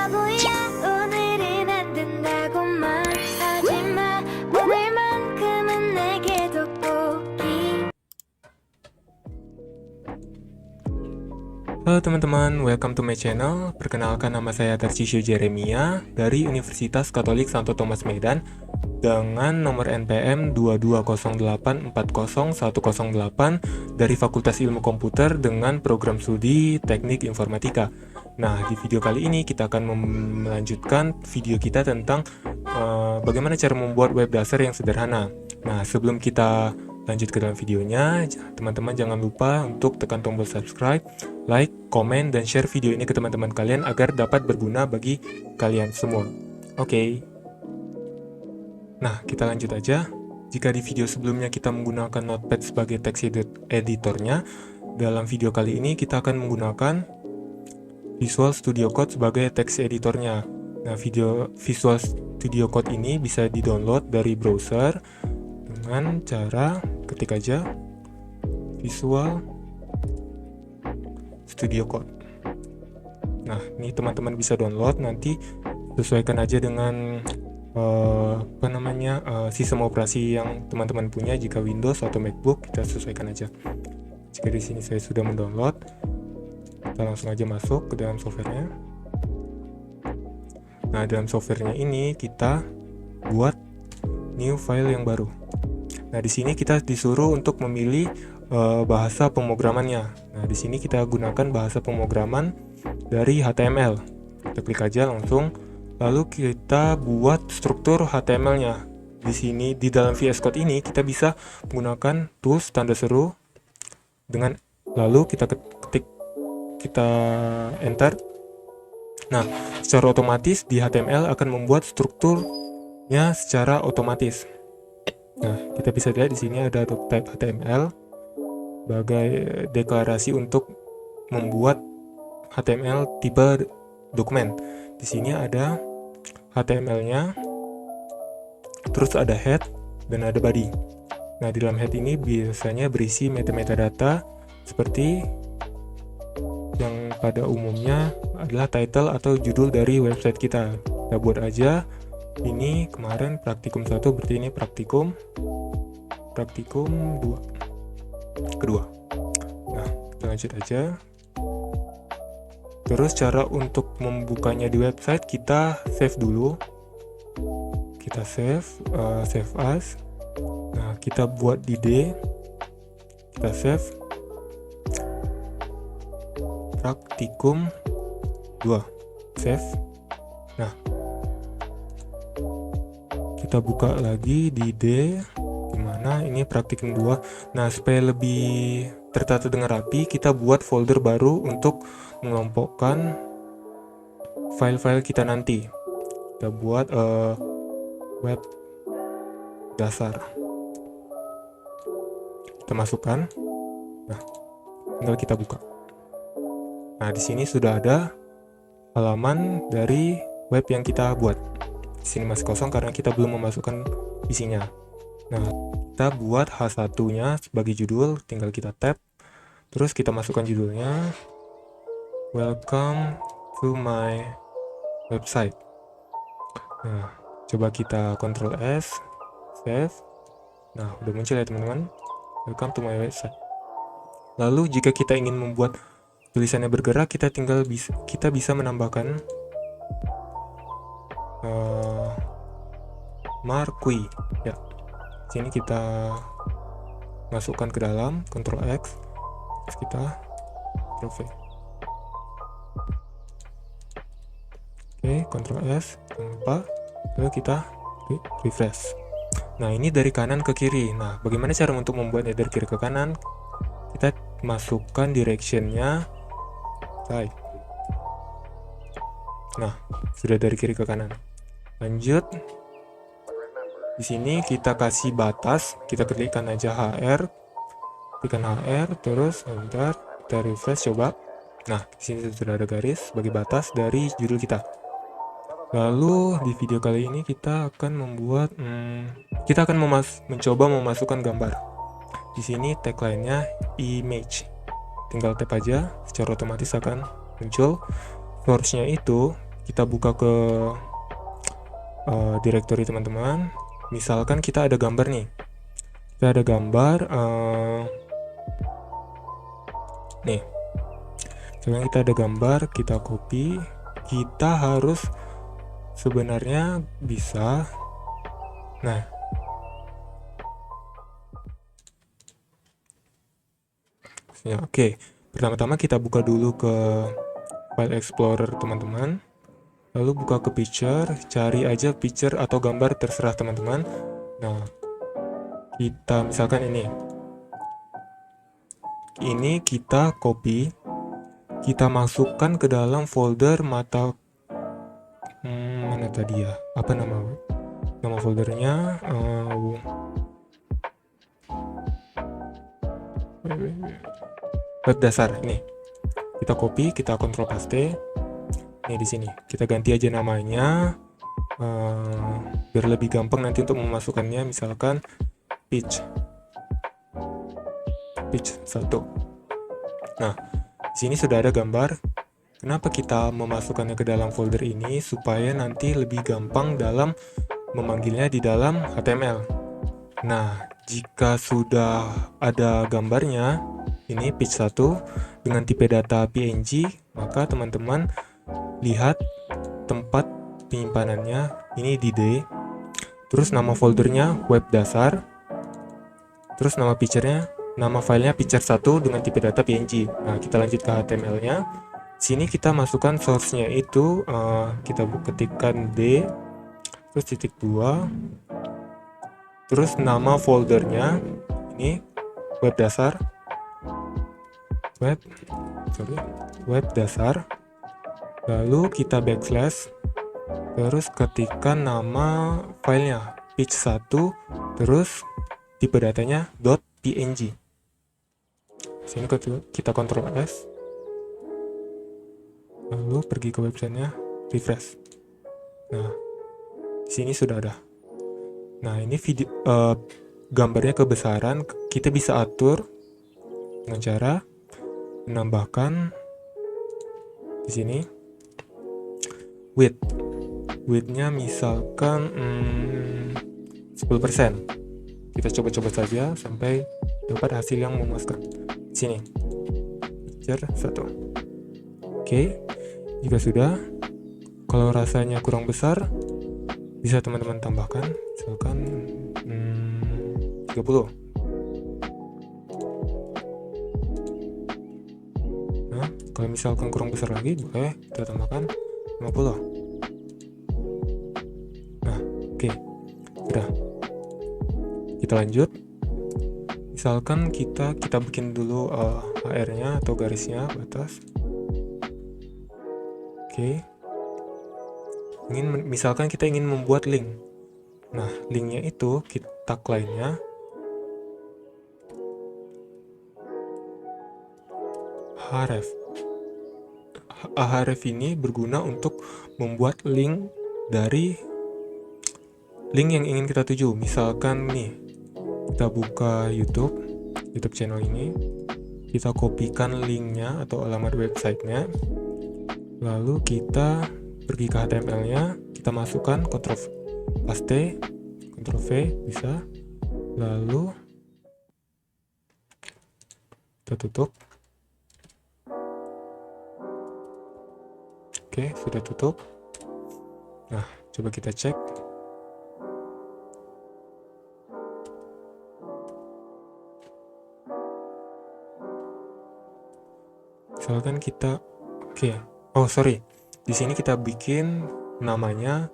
바보야 오늘은 안 된다고만 하지마 오늘만큼은 내게 돋보기. Halo teman-teman, welcome to my channel. Perkenalkan, nama saya Tarcisio Jeremia dari Universitas Katolik Santo Thomas Medan dengan nomor NPM 2208400108 dari Fakultas Ilmu Komputer dengan program studi Teknik Informatika. Nah, di video kali ini kita akan melanjutkan video kita tentang bagaimana cara membuat web dasar yang sederhana. Nah, sebelum kita lanjut ke dalam videonya, teman-teman jangan lupa untuk tekan tombol subscribe, like, komen, dan share video ini ke teman-teman kalian agar dapat berguna bagi kalian semua. Oke. Nah, kita lanjut aja. Jika di video sebelumnya kita menggunakan Notepad sebagai text editornya, dalam video kali ini kita akan menggunakan Visual Studio Code sebagai text editornya. Nah, Visual Studio Code ini bisa di-download dari browser dengan cara ketik aja Visual Studio Code. Nah, ini teman-teman bisa download, nanti sesuaikan aja dengan sistem operasi yang teman-teman punya. Jika Windows atau MacBook, kita sesuaikan aja. Jika di sini saya sudah mendownload, kita langsung aja masuk ke dalam softwarenya. Nah, dalam softwarenya ini kita buat new file yang baru. Nah, di sini kita disuruh untuk memilih bahasa pemrogramannya. Nah, di sini kita gunakan bahasa pemrograman dari HTML. Kita klik aja langsung, lalu kita buat struktur HTML-nya. Di sini di dalam VS Code ini kita bisa menggunakan tools tanda seru dengan lalu kita ketik, kita enter. Nah, secara otomatis di HTML akan membuat strukturnya secara otomatis. Nah, kita bisa lihat di sini ada type HTML sebagai deklarasi untuk membuat HTML tipe dokumen. Di sini ada HTML-nya, terus ada head dan ada body. Nah, di dalam head ini biasanya berisi metadata seperti yang pada umumnya adalah title atau judul dari website kita. Kita buat aja. Ini kemarin praktikum 1, berarti ini praktikum 2 kedua. Nah, kita lanjut aja. Terus cara untuk membukanya di website, kita save dulu. Kita save as. Nah, kita buat di D. Kita save praktikum 2. Save. Nah, kita buka lagi di D, dimana ini praktikum 2. Nah, supaya lebih tertata dengan rapi, kita buat folder baru untuk mengelompokkan file-file kita nanti. Kita buat web dasar. Kita masukkan. Nah, tinggal kita buka. Nah, di sini sudah ada halaman dari web yang kita buat. Di sini masih kosong karena kita belum memasukkan isinya. Nah, kita buat H1-nya sebagai judul, tinggal kita tab. Terus kita masukkan judulnya Welcome to my website. Nah, coba kita Ctrl S, save. Nah, udah muncul ya teman-teman. Welcome to my website. Lalu jika kita ingin membuat tulisannya bergerak, kita bisa menambahkan marquee ya. Sini kita masukkan ke dalam, Ctrl X, terus kita Ctrl V. Oke, Ctrl S, jangan lupa, lalu kita refresh. Nah, ini dari kanan ke kiri. Nah, bagaimana cara untuk membuatnya dari kiri ke kanan? Kita masukkan directionnya right. Nah, sudah dari kiri ke kanan. Lanjut. Di sini kita kasih batas, kita klikkan aja HR, terus bentar, kita refresh coba. Nah, di sini sudah ada garis sebagai batas dari judul kita. Lalu di video kali ini kita akan membuat, mencoba memasukkan gambar. Di sini tagline-nya image. Tinggal tap aja, secara otomatis akan muncul. Source-nya itu kita buka ke directory teman-teman. Misalkan kita ada gambar nih, kita ada gambar nih, sekarang kita ada gambar, kita copy. Kita harus sebenarnya bisa, nah ya, oke. Pertama-tama kita buka dulu ke file explorer teman-teman, lalu buka ke picture, cari aja picture atau gambar, terserah teman-teman. Nah, kita misalkan ini kita copy, kita masukkan ke dalam folder mana tadi ya, apa nama foldernya, web dasar. Ini kita copy, kita kontrol paste. Nih di sini kita ganti aja namanya, biar lebih gampang nanti untuk memasukkannya. Misalkan pitch 1. Nah, di sini sudah ada gambar. Kenapa kita memasukkannya ke dalam folder ini? Supaya nanti lebih gampang dalam memanggilnya di dalam HTML. Nah, jika sudah ada gambarnya, ini pitch 1 dengan tipe data PNG, maka teman-teman lihat tempat penyimpanannya, ini di D, terus nama foldernya web dasar, terus nama filenya picture 1 dengan tipe data PNG. Nah, kita lanjut ke HTML-nya. Sini kita masukkan source-nya itu, kita ketikkan D, terus titik 2, terus nama foldernya ini web dasar, web dasar, lalu kita backslash, terus ketikkan nama filenya pitch 1, terus tipe datanya .png. Sini kita Ctrl S, lalu pergi ke websitenya, refresh. Nah, di sini sudah ada. Nah, ini gambarnya kebesaran, kita bisa atur dengan cara menambahkan di sini width-nya misalkan 10%. Kita coba-coba saja sampai dapat hasil yang memuaskan. Sini picture 1. Oke, jika sudah, kalau rasanya kurang besar bisa teman-teman tambahkan, misalkan 30. Nah, kalau misalkan kurang besar lagi, boleh kita tambahkan 50. Nah, oke, sudah. Kita lanjut. Misalkan kita bikin dulu HR-nya atau garisnya batas. Oke. Misalkan kita ingin membuat link. Nah, linknya itu kita tagline-nya href. Href ini berguna untuk membuat link dari link yang ingin kita tuju. Misalkan nih, kita buka YouTube channel ini, kita kopikan linknya atau alamat websitenya, lalu kita pergi ke HTML-nya, kita masukkan, Ctrl paste, Ctrl V bisa, lalu kita tutup. Oke, sudah tutup. Nah, coba kita cek. Misalkan kita, di sini kita bikin namanya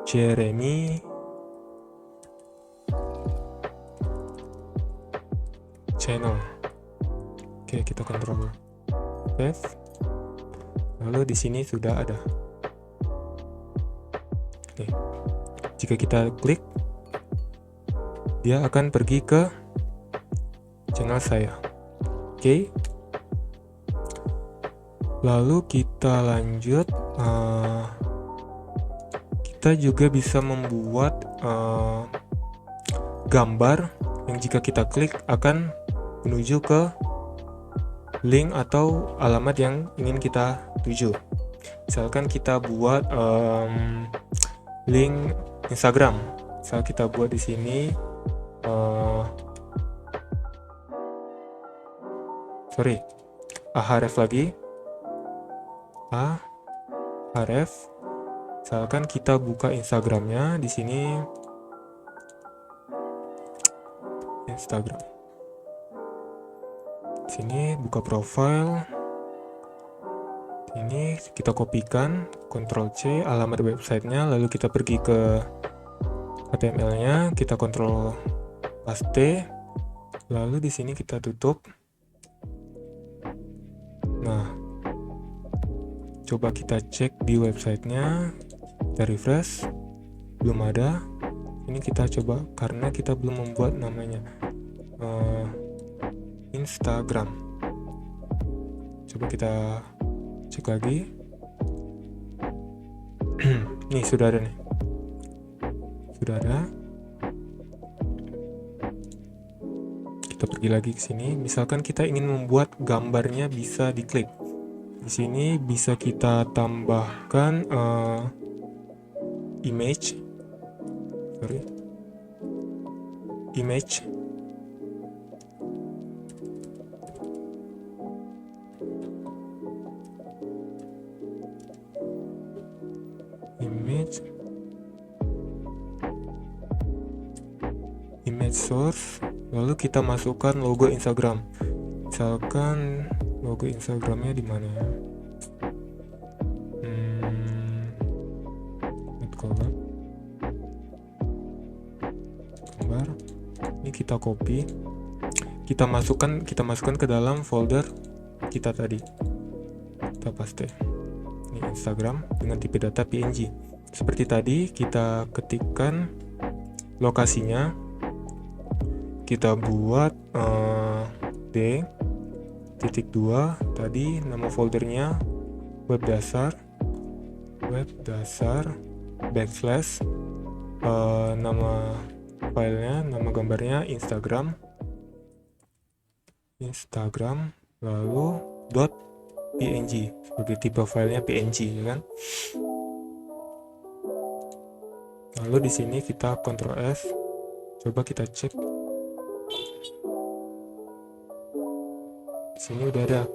Jeremy Channel. Oke, kita kontrol save. Lalu di sini sudah ada. Oke. Jika kita klik, dia akan pergi ke channel saya. Oke. Lalu kita lanjut, kita juga bisa membuat gambar yang jika kita klik akan menuju ke link atau alamat yang ingin kita tuju. Misalkan kita buat link Instagram, misal kita buat di sini ahref lagi, ahref. Misalkan kita buka Instagramnya di sini, Instagram. Sini buka profile. Ini kita kopikan, Ctrl C alamat websitenya, lalu kita pergi ke HTML-nya, kita Ctrl paste, lalu di sini kita tutup. Nah, coba kita cek di websitenya, kita refresh, belum ada. Ini kita coba karena kita belum membuat namanya Instagram. Coba kita cek lagi. Nih sudah ada nih. Sudah ada. Kita pergi lagi ke sini. Misalkan kita ingin membuat gambarnya, bisa diklik. Di sini bisa kita tambahkan image. Image source, lalu kita masukkan logo Instagram. Misalkan logo Instagramnya di mana ya? Gambar. Ini kita copy, kita masukkan ke dalam folder kita tadi. Kita paste. Ini Instagram dengan tipe data PNG. Seperti tadi kita ketikkan lokasinya, kita buat D.2 tadi, nama foldernya web dasar backslash nama filenya, nama gambarnya Instagram, lalu .png sebagai tipe filenya PNG, ya kan? Lalu di sini kita Ctrl S, coba kita cek. Di sini udah ada.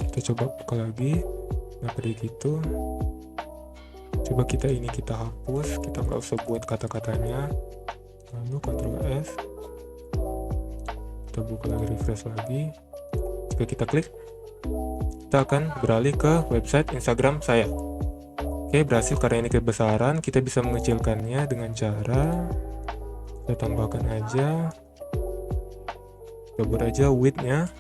Kita coba buka lagi. Nah, kayak gitu. Coba kita hapus, kita nggak usah buat kata-katanya. Lalu Ctrl S. Kita buka lagi, refresh lagi. Jika kita klik, kita akan beralih ke website Instagram saya. Oke, berhasil karena ini kebesaran. Kita bisa mengecilkannya dengan cara kita tambahkan aja, kita buat aja width-nya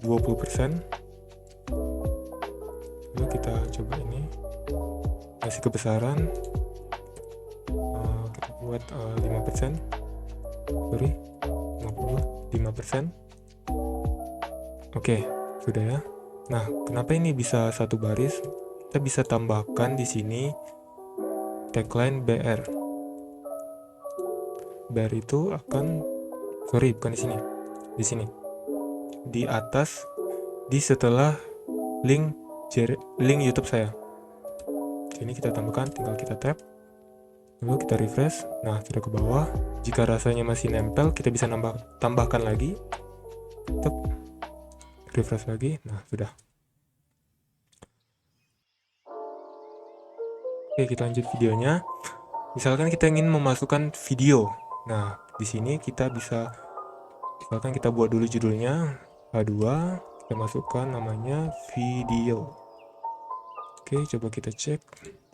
20%. Lalu kita coba ini kasih kebesaran, kita buat 5%. 5%. Oke, sudah ya. Nah, kenapa ini bisa satu baris? Kita bisa tambahkan di sini tagline BR. BR itu akan, bukan di sini. Di sini. Di atas, di setelah link YouTube saya. Ini kita tambahkan, tinggal kita tap. Lalu kita refresh. Nah, sudah ke bawah. Jika rasanya masih nempel, kita bisa tambahkan lagi. Refresh lagi. Nah, sudah. Oke, kita lanjut videonya. Misalkan kita ingin memasukkan video. Nah, di sini kita bisa, misalkan kita buat dulu judulnya A2, kita masukkan namanya video. Oke, coba kita cek.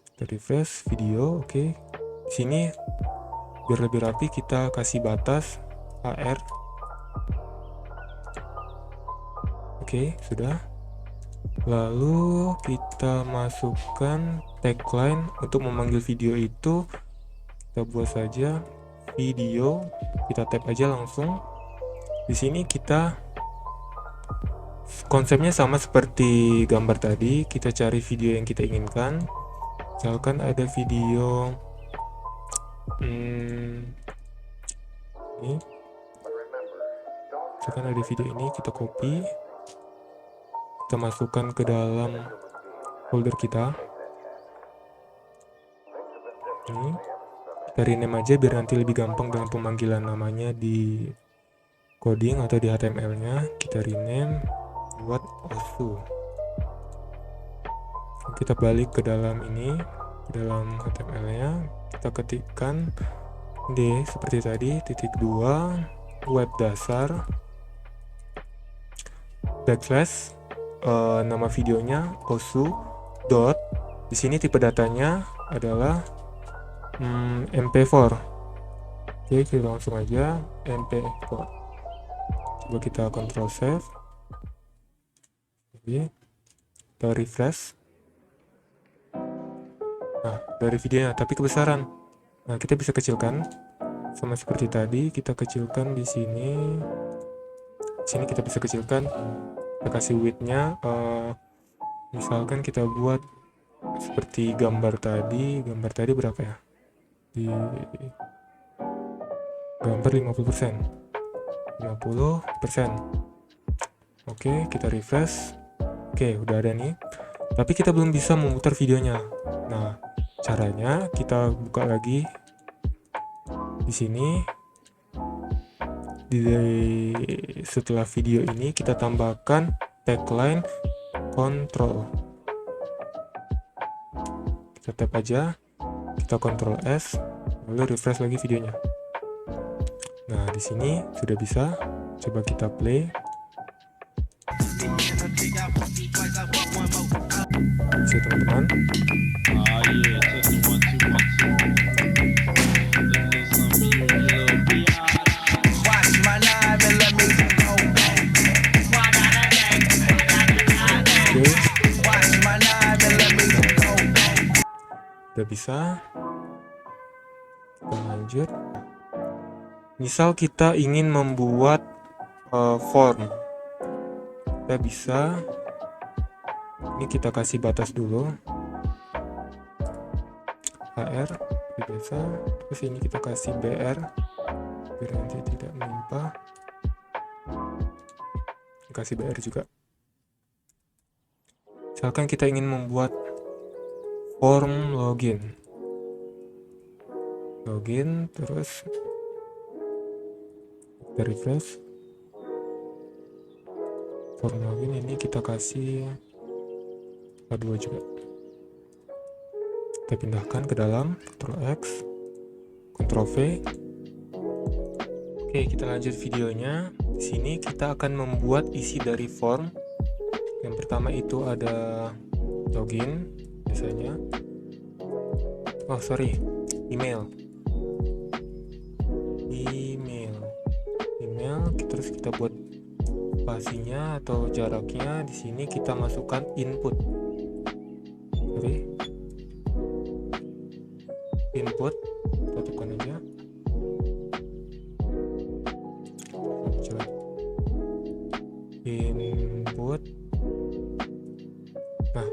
Kita refresh video. Oke. Di sini biar lebih rapi kita kasih batas AR. Oke, sudah. Lalu kita masukkan tagline untuk memanggil video itu. Kita buat saja video. Kita tap aja langsung. Di sini kita konsepnya sama seperti gambar tadi. Kita cari video yang kita inginkan. Misalkan ada video ini, misalkan ada video ini, kita copy, kita masukkan ke dalam folder kita. Ini kita rename aja biar nanti lebih gampang dengan pemanggilan namanya di coding atau di HTML nya. Kita rename buat osu. Kita balik ke dalam ini, ke dalam HTML nya, kita ketikkan D seperti tadi, _2 web dasar backslash nama videonya osu dot, di sini tipe datanya adalah MP4. Oke, kita langsung aja MP4. Coba kita control save. Oke, kita refresh. Nah, dari videonya, tapi kebesaran. Nah, kita bisa kecilkan sama seperti tadi. Kita kecilkan di sini. Sini kita bisa kecilkan. Kita kasih width-nya. Misalkan kita buat seperti gambar tadi. Gambar tadi berapa ya? Di gambar 50%. 50%. Oke, kita refresh. Oke, udah ada nih. Tapi kita belum bisa memutar videonya. Nah, caranya kita buka lagi di sini. Setelah video ini kita tambahkan tagline control. Kita tap aja, kita Ctrl S, lalu refresh lagi videonya. Nah, di sini sudah bisa. Coba kita play. Bisa teman-teman. Udah bisa. Kita lanjut. Misal kita ingin membuat form, kita bisa. Ini kita kasih batas dulu. HR biasa. Terus ini kita kasih BR biar nanti tidak melimpah. Kasih BR juga. Misalkan kita ingin membuat form login, terus kita refresh. Form login ini kita kasih A2 juga. Kita pindahkan ke dalam, Ctrl X, Ctrl V. Oke, kita lanjut videonya. Di sini kita akan membuat isi dari form. Yang pertama itu ada login biasanya. Email. Terus kita buat spasinya atau jaraknya. Di sini kita masukkan input. Input, kita tekan aja. Input. Nah,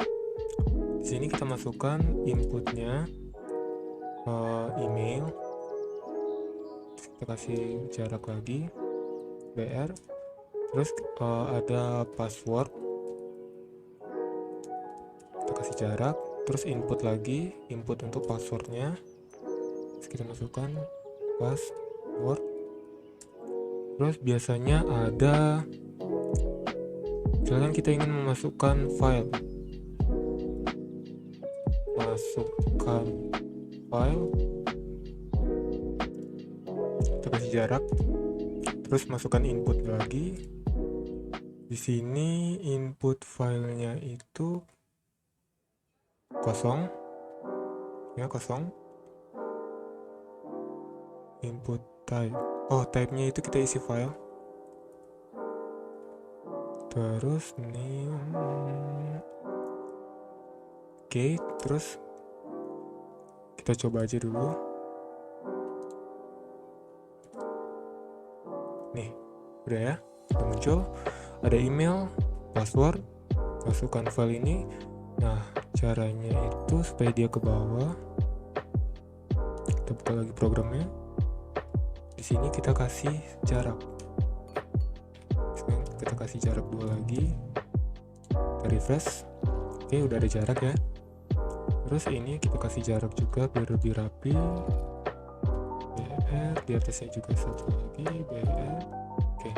di sini kita masukkan inputnya email. Kita kasih jarak lagi, BR. Terus ada password. Kita kasih jarak. Terus input lagi, input untuk passwordnya. Terus kita masukkan password. Terus biasanya ada, misalkan kita ingin memasukkan file, kita kasih jarak. Terus masukkan input lagi. Di sini input filenya itu kosong. Input type. Type-nya itu kita isi file. Terus name. Oke, terus kita coba aja dulu. Nih, udah ya. Udah muncul. Ada email, password, masukkan file ini. Nah, Caranya itu supaya dia ke bawah. Kita buka lagi programnya. Di sini kita kasih jarak. Kita kasih jarak 2 lagi. Kita refresh. Oke, udah ada jarak ya. Terus ini kita kasih jarak juga biar lebih rapi. BR, di atasnya juga satu lagi BR. Oke.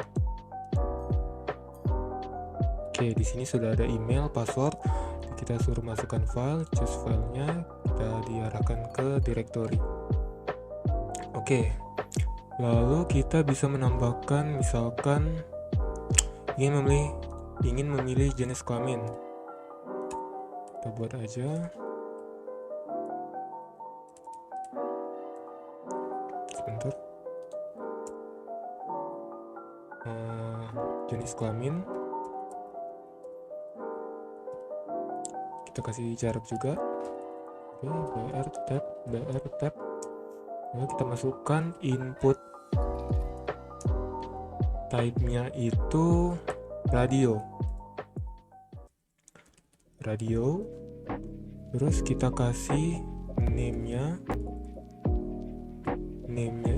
Oke, di sini sudah ada email, password. Kita suruh masukkan file, choose filenya, kita diarahkan ke directory. Oke. Lalu kita bisa menambahkan, misalkan ingin memilih jenis kelamin. Kita buat aja. Sebentar. Jenis kelamin. Kita kasih jarak juga. Oke, BR tab. Lalu kita masukkan input type-nya itu radio. Terus kita kasih name-nya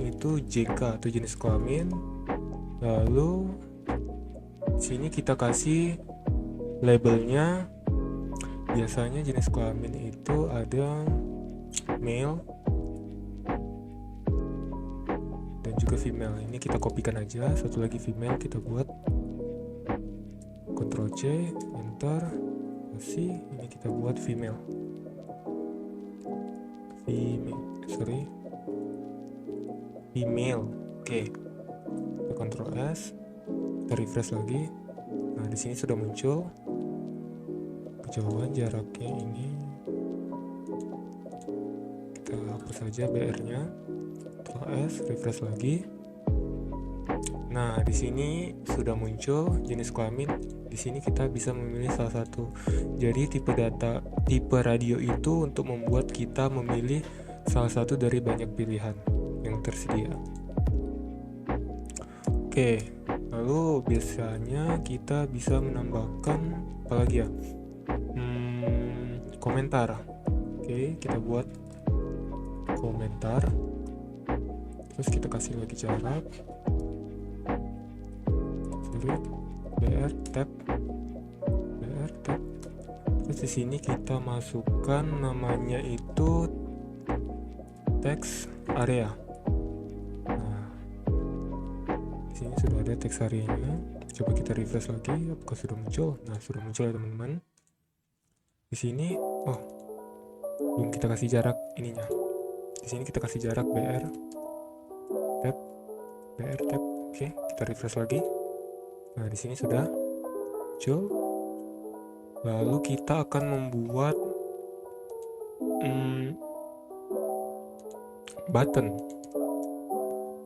itu JK atau jenis kelamin. Lalu sini kita kasih labelnya. Biasanya jenis kelamin itu ada male dan juga female. Ini kita kopikan aja. Satu lagi female kita buat. Ctrl C, enter, kasih. Ini kita buat female. Oke. Kita Ctrl S, kita refresh lagi. Nah, di sini sudah muncul kejauhan jaraknya ini. Kita hapus saja BR-nya. Ctrl S, refresh lagi. Nah, di sini sudah muncul jenis kelamin. Di sini kita bisa memilih salah satu. Jadi tipe radio itu untuk membuat kita memilih salah satu dari banyak pilihan yang tersedia. Oke, lalu biasanya kita bisa menambahkan apa lagi ya? Komentar. Oke, kita buat komentar. Terus kita kasih lagi jarak. BR tab. Terus di sini kita masukkan namanya itu text area. Nah, di sini sudah ada text areanya. Coba kita refresh lagi, apakah sudah muncul? Nah, sudah muncul ya teman-teman. Di sini, belum kita kasih jarak ininya. Di sini kita kasih jarak BR tab. Oke, kita refresh lagi. Nah, di sini sudah muncul. Lalu kita akan membuat button.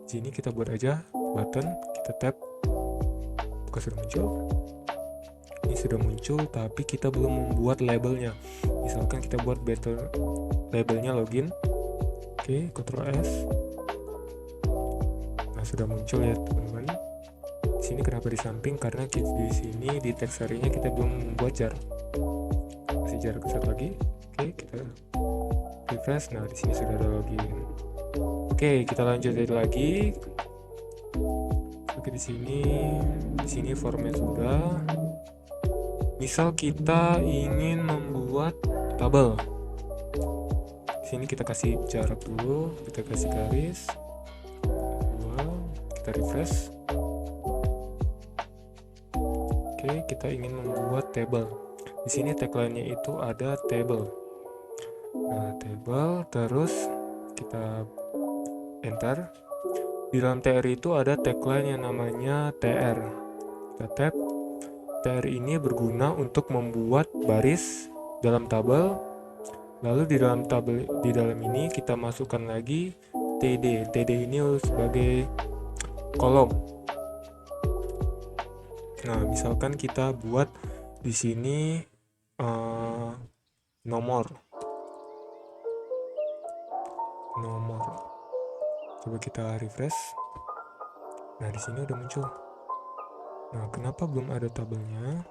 Di sini kita buat aja button, kita tap. Apakah sudah muncul? Ini sudah muncul, tapi kita belum membuat labelnya. Misalkan kita buat labelnya login. Oke, Ctrl S. Nah, sudah muncul ya teman-teman. Di sini kenapa di samping? Karena di sini di text area-nya kita belum membuat jarak. Kasih jarak satu lagi. Oke, kita refresh. Nah, di sini sudah ada login. Oke, kita lanjut lagi. Oke, di sini format sudah. Misal kita ingin membuat tabel. Di sini kita kasih jarak dulu, kita kasih garis. Kita refresh. Oke, kita ingin membuat table. Di sini tagline-nya itu ada table. Nah, table, terus kita enter. Di dalam TR itu ada tagline yang namanya TR. Kita tap. TR ini berguna untuk membuat baris dalam tabel. Lalu di dalam ini kita masukkan lagi TD. TD ini sebagai kolom. Nah, misalkan kita buat di sini nomor. Coba kita refresh. Nah, di sini udah muncul. Nah, kenapa belum ada tabelnya?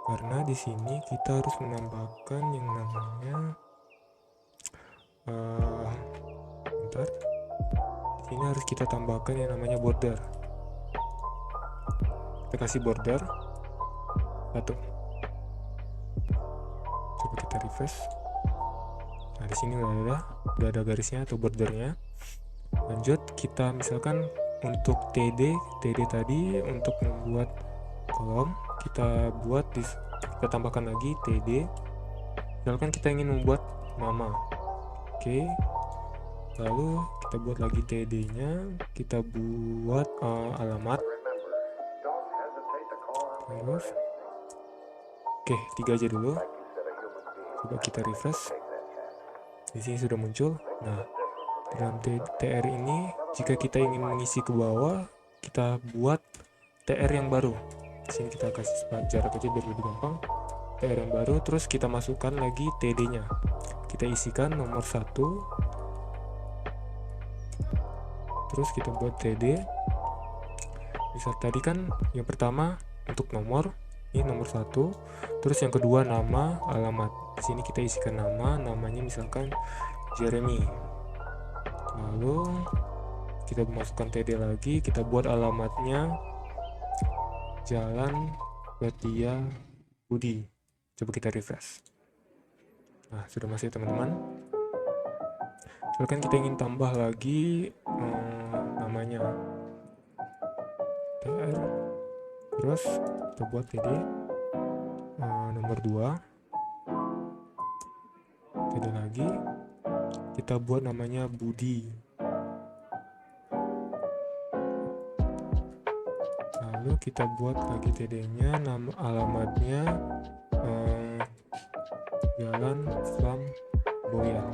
Karena di sini kita harus menambahkan yang namanya bentar. Di sini harus kita tambahkan yang namanya border. Kita kasih border 1. Coba kita refresh. Nah, di sini udah ada garisnya atau bordernya. Lanjut, kita misalkan untuk TD tadi untuk membuat kolom, kita tambahkan lagi TD. Misalkan kita ingin membuat nama. Oke. Lalu kita buat lagi TD-nya, kita buat alamat. Terus oke, 3 aja dulu. Coba kita refresh. Di sini sudah muncul. Nah, dalam TR ini jika kita ingin mengisi ke bawah, kita buat TR yang baru. Di sini kita kasih jarak aja biar lebih gampang. TR yang baru, terus kita masukkan lagi TD-nya. Kita isikan nomor 1. Terus kita buat TD. Bisa tadi kan yang pertama untuk nomor, ini nomor 1. Terus yang kedua nama, alamat. Di sini kita isikan namanya misalkan Jeremy. Lalu kita masukkan TD lagi, kita buat alamatnya Jalan Setia Budi. Coba kita refresh. Nah, sudah masuk teman-teman. Misalkan kita ingin tambah lagi namanya TR, terus kita buat TD nomor 2, TD lagi, kita buat namanya Budi. Lalu kita buat lagi TD-nya, nama alamatnya Jalan Flamboyan.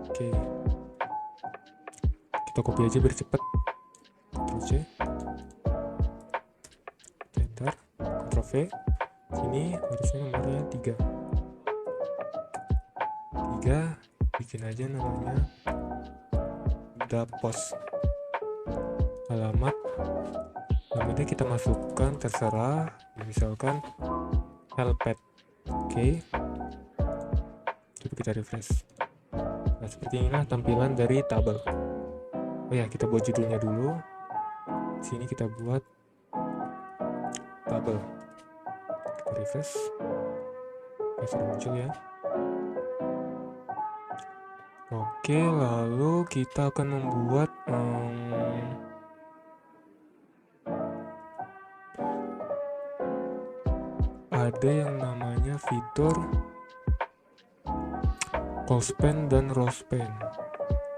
Oke, kita copy aja biar cepet. Ctrl C, enter, Ctrl V. Ini harusnya nomornya 3. Bikin aja namanya Dapos. Alamatnya kita masukkan terserah, misalkan Helpet. Oke. Coba kita refresh. Nah, seperti inilah tampilan dari tabel. Oh ya, kita buat judulnya dulu. Sini kita buat tabel. Kita refresh. Oke, sudah muncul ya. Oke, lalu kita akan membuat ada yang namanya fitur callspan dan rowspan.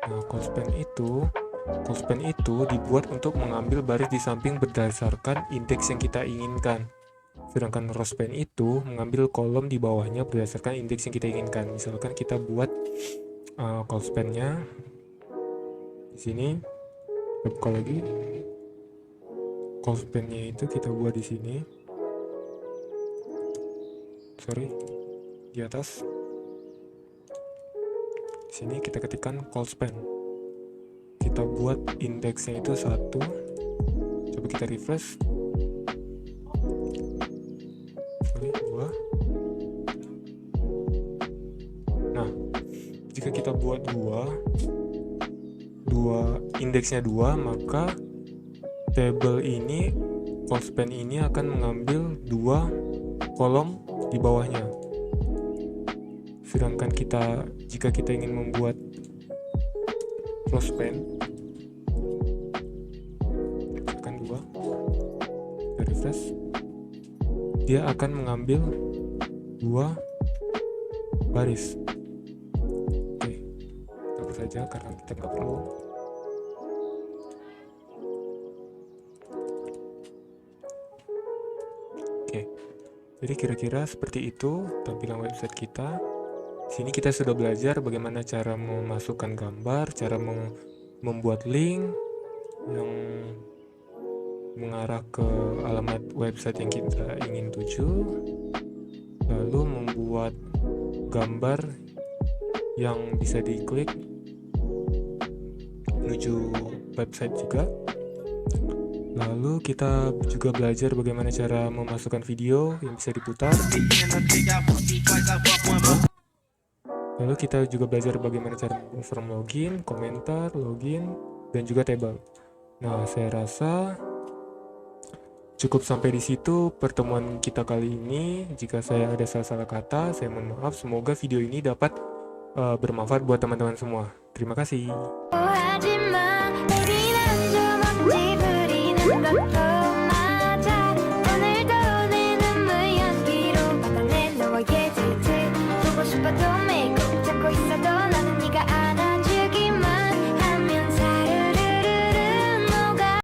Nah, callspan itu dibuat untuk mengambil baris di samping berdasarkan indeks yang kita inginkan. Sedangkan rowspan itu mengambil kolom di bawahnya berdasarkan indeks yang kita inginkan. Misalkan kita buat callspan-nya di sini, kita buka lagi. Callspan-nya itu kita buat di sini. Di atas. Di sini kita ketikkan callspan. Kita buat indeksnya itu 1. Coba kita refresh. 2. Nah, jika kita buat 2 indeksnya 2, maka tabel ini, callspan ini akan mengambil 2 kolom di bawahnya. Sedangkan jika kita ingin membuat rowspan, tekan 2, kita refresh, dia akan mengambil 2 baris. Oke, kita hapus saja karena kita nggak perlu. Oke, jadi kira-kira seperti itu tampilan website kita. Sini kita sudah belajar bagaimana cara memasukkan gambar, cara membuat link yang mengarah ke alamat website yang kita ingin tuju, lalu membuat gambar yang bisa diklik menuju website juga, Lalu kita juga belajar bagaimana cara memasukkan video yang bisa diputar. Lalu kita juga belajar bagaimana cara form login, komentar, login, dan juga table. Nah, saya rasa cukup sampai di situ pertemuan kita kali ini. Jika saya ada salah-salah kata, saya mohon maaf. Semoga video ini dapat bermanfaat buat teman-teman semua. Terima kasih. 하지마 baby 난 좀 억지 부리는 것도